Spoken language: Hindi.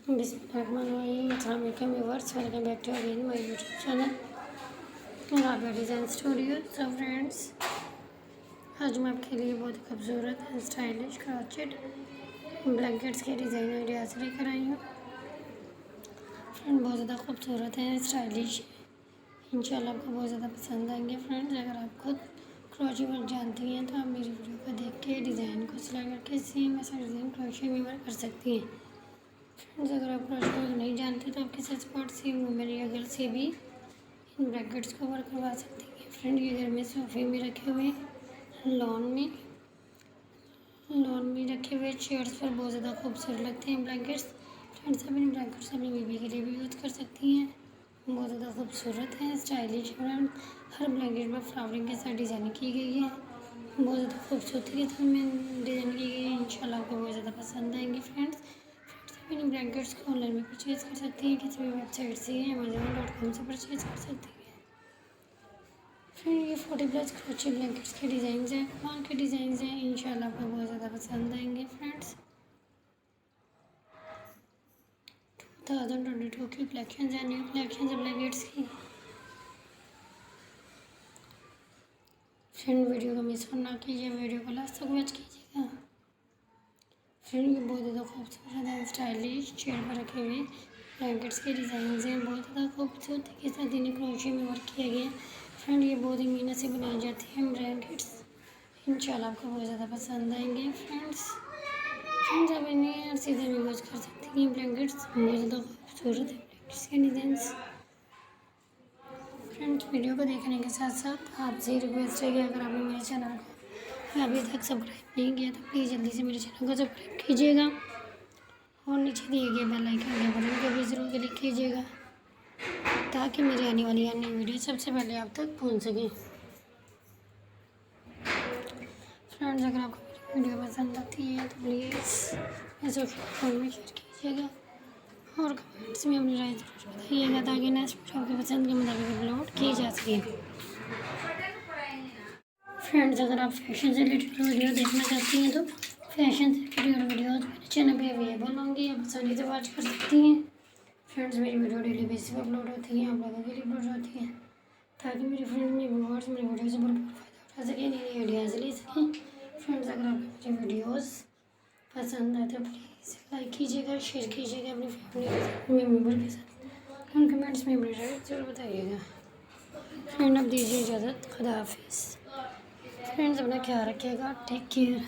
बिस्मिल्लाहिर्रहमानिर्रहीम। अस्सलाम वालेकुम viewers, welcome back to again my YouTube channel Rabia design studio. So friends, आज मैं आपके लिए बहुत खूबसूरत एंड स्टाइलिश क्रॉचेड ब्लैंकेट्स के डिज़ाइन आइडियाज़ लेकर आई हूँ। फ्रेंड बहुत ज़्यादा खूबसूरत है, स्टाइलिश है, इंशाल्लाह आपको बहुत ज़्यादा पसंद आएंगे। फ्रेंड्स, अगर आप खुद क्रोशे वर्क जानती हैं तो आप मेरी वीडियो को देख के डिज़ाइन को सिलाई करके सेम ऐसा डिज़ाइन क्रोशे में वर्क कर सकती हैं। फ्रेंड्स, अगर आप क्रोशे वर्क नहीं जानते तो आप किसी एक्सपर्ट से, वुमेन या गर्ल से भी इन ब्रैकेट्स को वर्क करवा सकती हैं। फ्रेंड, ये घर में सोफे में रखे हुए हैं, लॉन में रखे हुए चेयर्स पर बहुत ज़्यादा खूबसूरत लगते हैं ब्लैंकेट्स। फ्रेंड्स, आप इन ब्लैंकेट्स अपनी बेबी के लिए भी यूज़ कर सकती हैं, बहुत ज़्यादा खूबसूरत है, स्टाइलिश है। हर ब्लैंकेट पर फ्लावरिंग के साथ डिज़ाइन की गई है, बहुत ज़्यादा खूबसूरती के साथ में डिज़ाइन की गई है। इंशाल्लाह आपको बहुत ज़्यादा पसंद आएंगी। फ्रेंड्स, आप इन ब्लैंकेट्स को ऑनलाइन में परचेज़ कर सकती हैं, किसी भी वेबसाइट से, amazon.com से परचेज़ कर सकती हैं। फ्रेंड, ये 40+ क्रोशे ब्लैंकेट्स के डिज़ाइन हैं, कमाल के डिज़ाइन हैं, इंशाल्लाह आपको बहुत ज़्यादा पसंद आएंगे। फ्रेंड्स, 2022 की कलेक्शन है, न्यू कलेक्शन है ब्लैंकेट्स की। फ्रेंड, वीडियो को मिस ना कीजिए, वीडियो को लास्ट तक वॉच कीजिएगा। फ्रेंड, ये बहुत ज़्यादा खूबसूरत है, स्टाइलिश चेयर पर रखे हुए ब्लैंकेट्स के डिज़ाइन हैं, बहुत ज़्यादा खूबसूरती के साथ इन्हें क्रोशे में वर्क किया गया है। फ्रेंड, ये बहुत ही मेहनत से बनाई जाती हैं ब्लैंकेट्स, इंशाल्लाह आपको बहुत ज़्यादा पसंद आएंगे। फ्रेंड्स, आप इन्हें हर सीज़न में यूज़ कर सकती हैं। ब्लैंकेट्स बहुत ज़्यादा खूबसूरत है, ब्लैंकेट्स के डिज़ाइंस। फ्रेंड्स, वीडियो को देखने के साथ साथ आपसे रिक्वेस्ट है कि अगर आपने मेरे चैनल को अभी तक सब्सक्राइब नहीं किया तो प्लीज़ जल्दी से मेरे चैनल को सब्सक्राइब कीजिएगा और नीचे दिए गए बेल आइकन के बटन को भी ज़रूर क्लिक कीजिएगा ताकि मेरी आने वाली अन्य वीडियो सबसे पहले आप तक पहुंच सकें। फ्रेंड्स, अगर आपको मेरी वीडियो पसंद आती है तो प्लीज़ इसे फोन में शेयर कीजिएगा और कमेंट्स में अपनी राय ज़रूर बताइएगा ताकि नेक्स्ट वीडियो आपकी पसंद के मुताबिक अपलोड की जा सके। फ्रेंड्स, अगर आप फैशन से रिलेटेड वीडियो देखना चाहती हैं तो फैशन से रिलेटेड वीडियोज़ मेरे चैनल पे अवेलेबल होंगी, आप आसानी से वॉच कर सकती हैं। फ्रेंड्स, मेरी वीडियो डेली बेसिस पर अपलोड होती हैं, आप लोगों के लिए अपलोड होती हैं ताकि मेरे फ्रेंड मेरे व्यूअर्स मेरी वीडियो से भरपूर फ़ायदा उठा सकें, नई आइडियाज़ ले सकें। फ्रेंड्स, अगर आपको मेरी वीडियोज़ पसंद आए तो प्लीज़ लाइक कीजिएगा, शेयर कीजिएगा अपनी फैमिली मेम्बर के साथ और कमेंट्स में अपनी राय ज़रूर बताइएगा। फ्रेंड, अब दीजिए इजाज़त, खुदा हाफिज़। फ्रेंड्स, अपना ख्याल रखिएगा, टेक केयर।